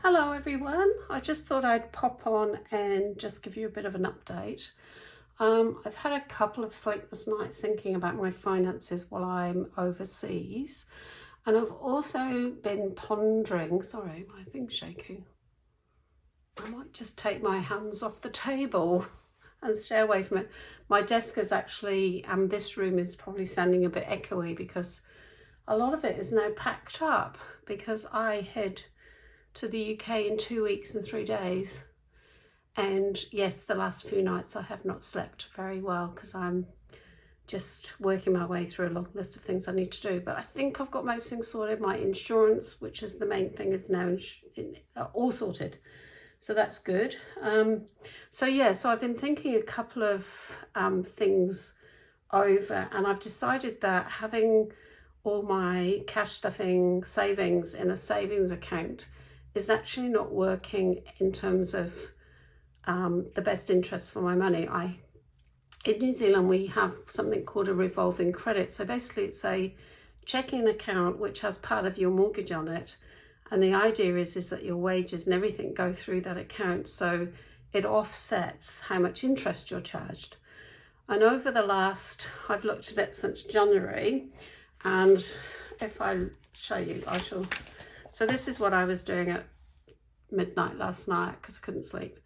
Hello everyone, I just thought I'd pop on and just give you a bit of an update. I've had a couple of sleepless nights thinking about my finances while I'm overseas, and I've also been pondering, sorry, my thing's shaking. I might just take my hands off the table and stay away from it. My desk is actually, this room is probably sounding a bit echoey because a lot of it is now packed up because I head to the UK in 2 weeks and 3 days. And yes, the last few nights I have not slept very well because I'm just working my way through a long list of things I need to do. But I think I've got most things sorted. My insurance, which is the main thing, is now all sorted. So that's good. So I've been thinking a couple of things over, and I've decided that having all my cash stuffing savings in a savings account is actually not working in terms of the best interest for my money. In New Zealand, we have something called a revolving credit. So basically it's a checking account which has part of your mortgage on it. And the idea is that your wages and everything go through that account. So it offsets how much interest you're charged. And over the last, I've looked at it since January, and if I show you, I shall. So this is what I was doing at midnight last night because I couldn't sleep.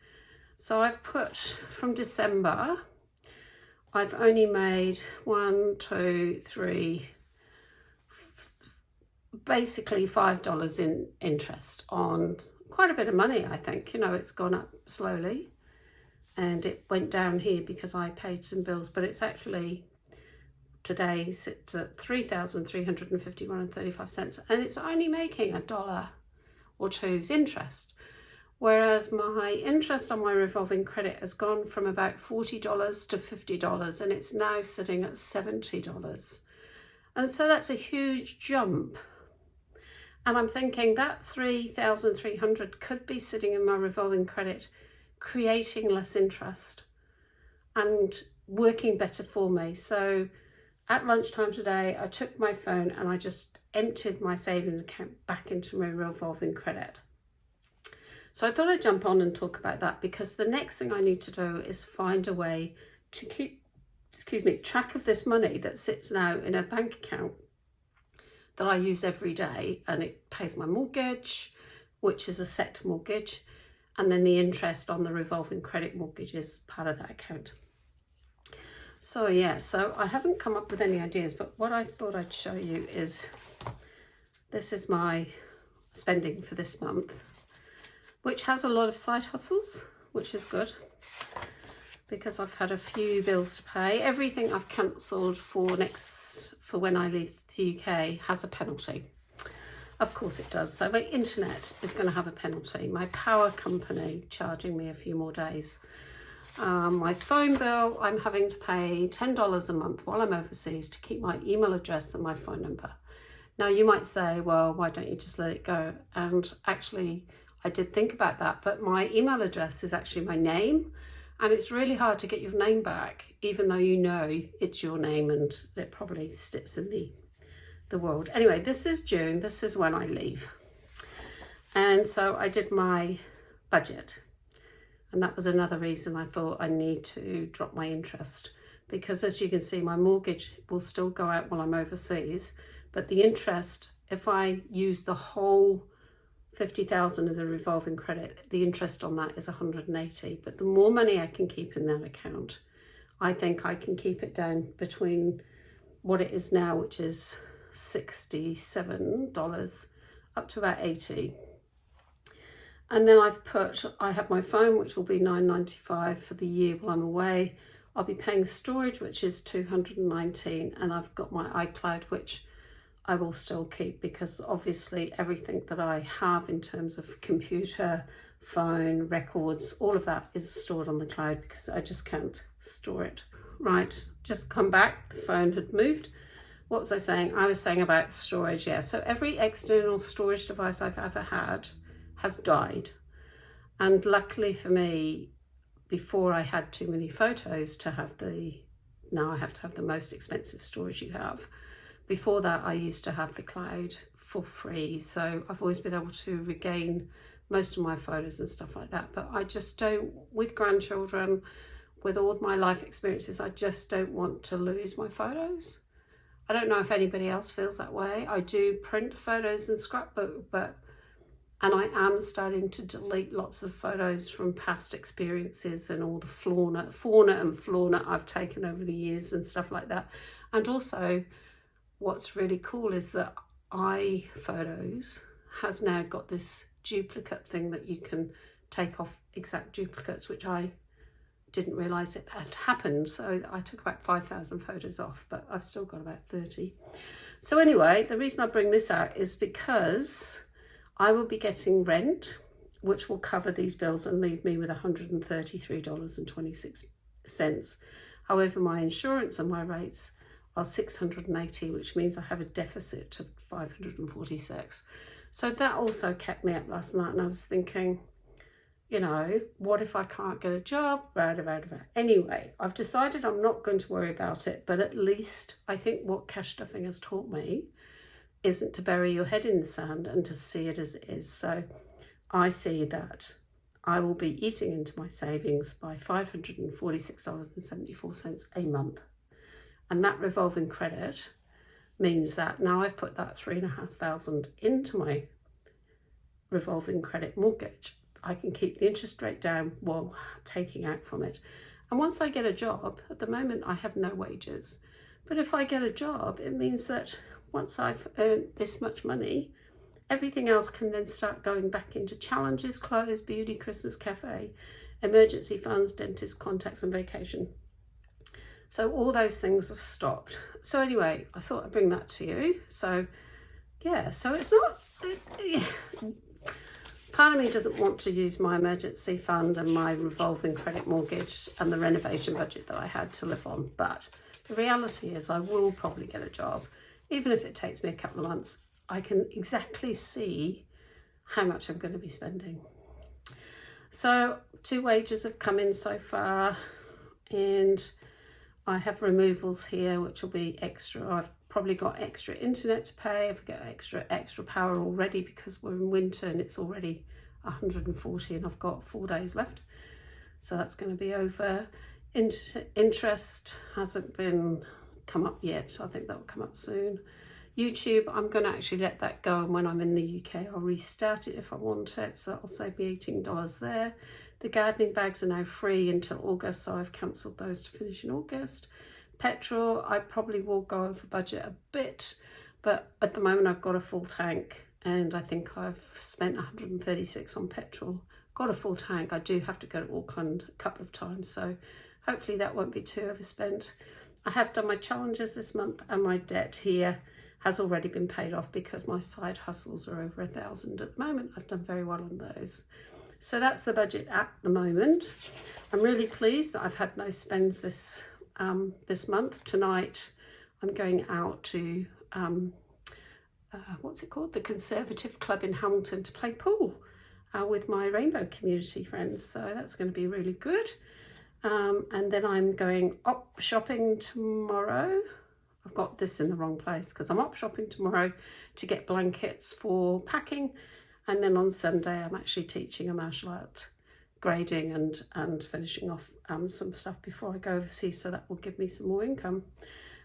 So I've put from December, I've only made basically $5 in interest on quite a bit of money, I think. You know, it's gone up slowly and it went down here because I paid some bills, but it's actually today sits at $3,351.35, and it's only making $1 or $2's interest. Whereas my interest on my revolving credit has gone from about $40 to $50, and it's now sitting at $70. And so that's a huge jump. And I'm thinking that $3,300 could be sitting in my revolving credit, creating less interest and working better for me. So at lunchtime today, I took my phone and I just emptied my savings account back into my revolving credit. So I thought I'd jump on and talk about that, because the next thing I need to do is find a way to keep, track of this money that sits now in a bank account that I use every day, and it pays my mortgage, which is a set mortgage, and then the interest on the revolving credit mortgage is part of that account. So I haven't come up with any ideas, but what I thought I'd show you is, this is my spending for this month, which has a lot of side hustles, which is good because I've had a few bills to pay. Everything I've cancelled for when I leave the UK has a penalty. Of course it does. So my internet is going to have a penalty. My power company charging me a few more days. My phone bill, I'm having to pay $10 a month while I'm overseas to keep my email address and my phone number. Now you might say, well, why don't you just let it go? And actually, I did think about that, but my email address is actually my name, and it's really hard to get your name back, even though you know it's your name and it probably sits in the world. Anyway, this is June, this is when I leave. And so I did my budget. And that was another reason I thought I need to drop my interest, because as you can see, my mortgage will still go out while I'm overseas, but the interest, if I use the whole 50,000 of the revolving credit, the interest on that is 180. But the more money I can keep in that account, I think I can keep it down between what it is now, which is $67, up to about 80. And then I have my phone, which will be $9.95 for the year while I'm away. I'll be paying storage, which is $219, and I've got my iCloud, which I will still keep, because obviously everything that I have in terms of computer, phone, records, all of that is stored on the cloud because I just can't store it. Right, just come back, the phone had moved. What was I saying? I was saying about storage, yeah. So every external storage device I've ever had has died. And luckily for me, before I had too many photos to have now I have to have the most expensive storage you have. Before that, I used to have the cloud for free. So I've always been able to regain most of my photos and stuff like that. But I just don't, with grandchildren, with all of my life experiences, I just don't want to lose my photos. I don't know if anybody else feels that way. I do print photos and scrapbook, and I am starting to delete lots of photos from past experiences and all the fauna and flora I've taken over the years and stuff like that. And also, what's really cool is that iPhotos has now got this duplicate thing that you can take off exact duplicates, which I didn't realise it had happened. So I took about 5,000 photos off, but I've still got about 30. So anyway, the reason I bring this out is because I will be getting rent, which will cover these bills and leave me with $133.26. However, my insurance and my rates are $680, which means I have a deficit of $546. So that also kept me up last night, and I was thinking, you know, what if I can't get a job? Anyway, I've decided I'm not going to worry about it, but at least I think what cash stuffing has taught me isn't to bury your head in the sand and to see it as it is. So I see that I will be eating into my savings by $546.74 a month. And that revolving credit means that now I've put that $3,500 into my revolving credit mortgage, I can keep the interest rate down while taking out from it. And once I get a job, at the moment I have no wages, but if I get a job, it means that once I've earned this much money, everything else can then start going back into challenges, clothes, beauty, Christmas cafe, emergency funds, dentist, contacts and vacation. So all those things have stopped. So anyway, I thought I'd bring that to you. So yeah, so it's not, part of me doesn't want to use my emergency fund and my revolving credit mortgage and the renovation budget that I had to live on. But the reality is I will probably get a job. Even if it takes me a couple of months, I can exactly see how much I'm going to be spending. So 2 wages have come in so far, and I have removals here, which will be extra. I've probably got extra internet to pay. I've got extra power already because we're in winter and it's already 140 and I've got 4 days left. So that's going to be over. Interest hasn't been come up yet. I think that will come up soon. YouTube, I'm going to actually let that go, and when I'm in the UK I'll restart it if I want it, so that'll save me $18 there. The gardening bags are now free until August, so I've cancelled those to finish in August. Petrol, I probably will go over budget a bit, but at the moment I've got a full tank and I think I've spent 136 on petrol. Got a full tank. I do have to go to Auckland a couple of times, so hopefully that won't be too overspent. I have done my challenges this month and my debt here has already been paid off because my side hustles are over 1,000 at the moment. I've done very well on those. So that's the budget at the moment. I'm really pleased that I've had no spends this month. Tonight I'm going out to what's it called, the Conservative Club in Hamilton, to play pool with my rainbow community friends, so that's going to be really good. And then I'm going op shopping tomorrow. I've got this in the wrong place because I'm op shopping tomorrow to get blankets for packing, and then on Sunday I'm actually teaching a martial art grading and finishing off some stuff before I go overseas, so that will give me some more income.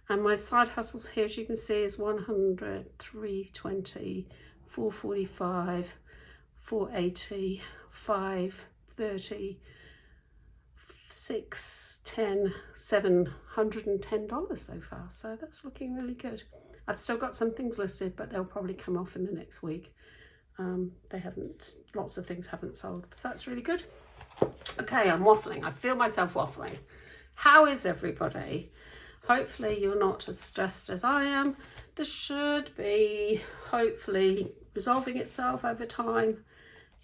And my side hustles here, as you can see, is 100, 320, 445, 480, 530, 6, 10, $710 so far, so that's looking really good. I've still got some things listed, but they'll probably come off in the next week. Lots of things haven't sold, so that's really good. Okay, I'm waffling. I feel myself waffling. How is everybody? Hopefully you're not as stressed as I am. This should be hopefully resolving itself over time,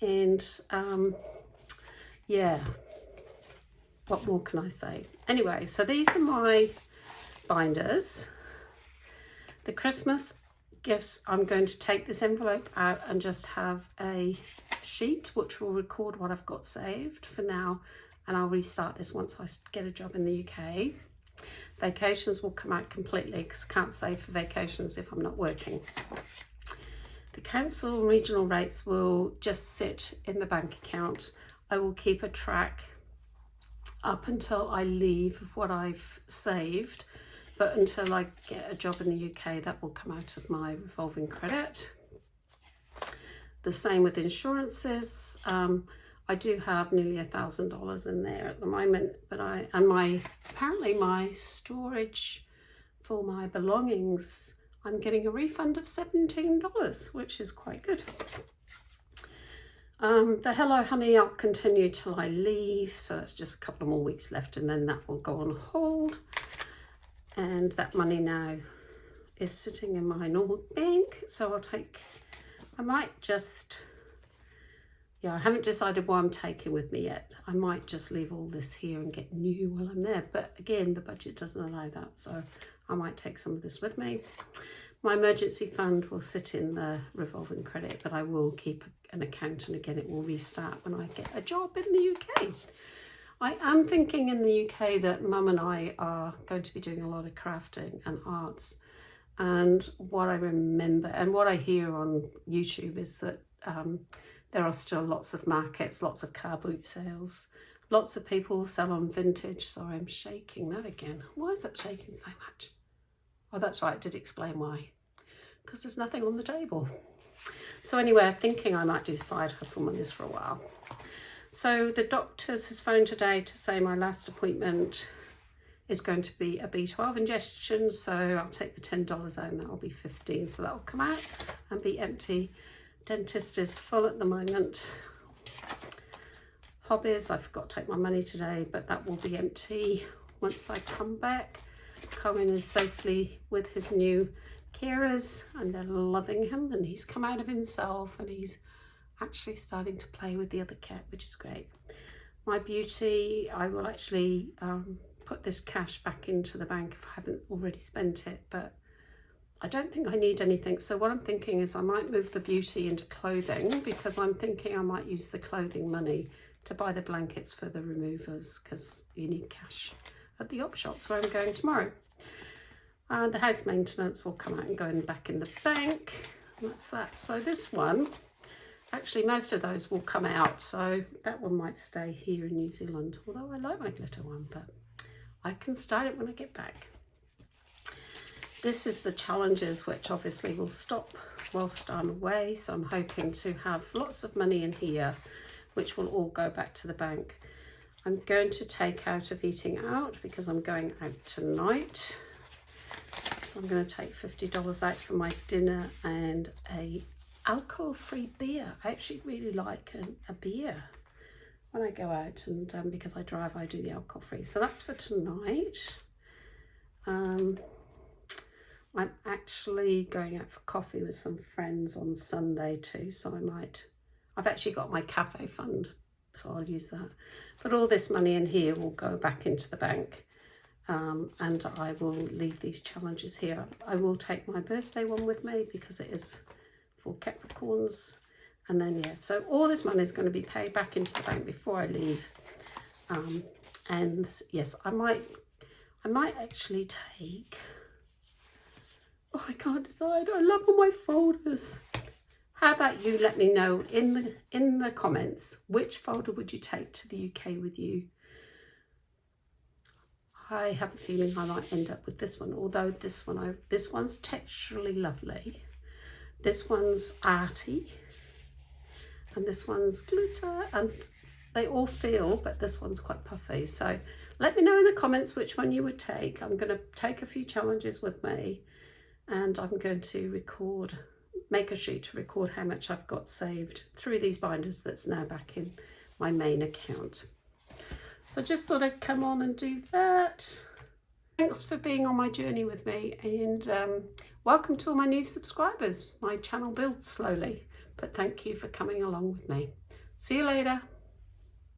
and yeah, what more can I say? Anyway, so these are my binders. The Christmas gifts, I'm going to take this envelope out and just have a sheet which will record what I've got saved for now, and I'll restart this once I get a job in the UK. Vacations will come out completely because I can't save for vacations if I'm not working. The council and regional rates will just sit in the bank account. I will keep a track up until I leave of what I've saved, but until I get a job in the UK, that will come out of my revolving credit. The same with insurances. I do have nearly $1,000 in there at the moment, but apparently my storage for my belongings, I'm getting a refund of $17, which is quite good. The Hello Honey, I'll continue till I leave, so that's just a couple more weeks left, and then that will go on hold. And that money now is sitting in my normal bank, so I might just, I haven't decided what I'm taking with me yet. I might just leave all this here and get new while I'm there, but again, the budget doesn't allow that, so I might take some of this with me. My emergency fund will sit in the revolving credit, but I will keep an account, and again, it will restart when I get a job in the UK. I am thinking in the UK that Mum and I are going to be doing a lot of crafting and arts. And what I remember and what I hear on YouTube is that there are still lots of markets, lots of car boot sales, lots of people sell on vintage. Sorry, I'm shaking that again. Why is that shaking so much? Oh, that's right, I did explain why. Because there's nothing on the table. So anyway, I'm thinking I might do side hustle monies for a while. So the doctors has phoned today to say my last appointment is going to be a B12 injection, so I'll take the $10 out and that'll be $15, so that'll come out and be empty. Dentist is full at the moment. Hobbies, I forgot to take my money today, but that will be empty once I come back. Cohen is safely with his new carers and they're loving him, and he's come out of himself and he's actually starting to play with the other cat, which is great. My beauty, I will actually put this cash back into the bank if I haven't already spent it, but I don't think I need anything. So what I'm thinking is I might move the beauty into clothing, because I'm thinking I might use the clothing money to buy the blankets for the removers, because you need cash at the op shops where I'm going tomorrow. The house maintenance will come out and go back in the bank. And that's that. So this one, actually most of those will come out, so that one might stay here in New Zealand, although I like my glitter one, but I can start it when I get back. This is the challenges, which obviously will stop whilst I'm away, so I'm hoping to have lots of money in here, which will all go back to the bank. I'm going to take out of eating out because I'm going out tonight. So I'm going to take $50 out for my dinner and a alcohol-free beer. I actually really like a beer when I go out, and because I drive, I do the alcohol-free. So that's for tonight. I'm actually going out for coffee with some friends on Sunday too, so I've actually got my cafe fund, so I'll use that. But all this money in here will go back into the bank, and I will leave these challenges here. I will take my birthday one with me because it is for Capricorns. And then, so all this money is going to be paid back into the bank before I leave. And yes, I might actually take, oh, I can't decide. I love all my folders. How about you let me know in the comments, which folder would you take to the UK with you? I have a feeling I might end up with this one, although this one's texturally lovely. This one's arty, and this one's glitter, and they all feel, but this one's quite puffy. So let me know in the comments which one you would take. I'm going to take a few challenges with me, and I'm going to make a sheet to record how much I've got saved through these binders that's now back in my main account. So I just thought I'd come on and do that. Thanks for being on my journey with me, and welcome to all my new subscribers. My channel builds slowly, but thank you for coming along with me. See you later.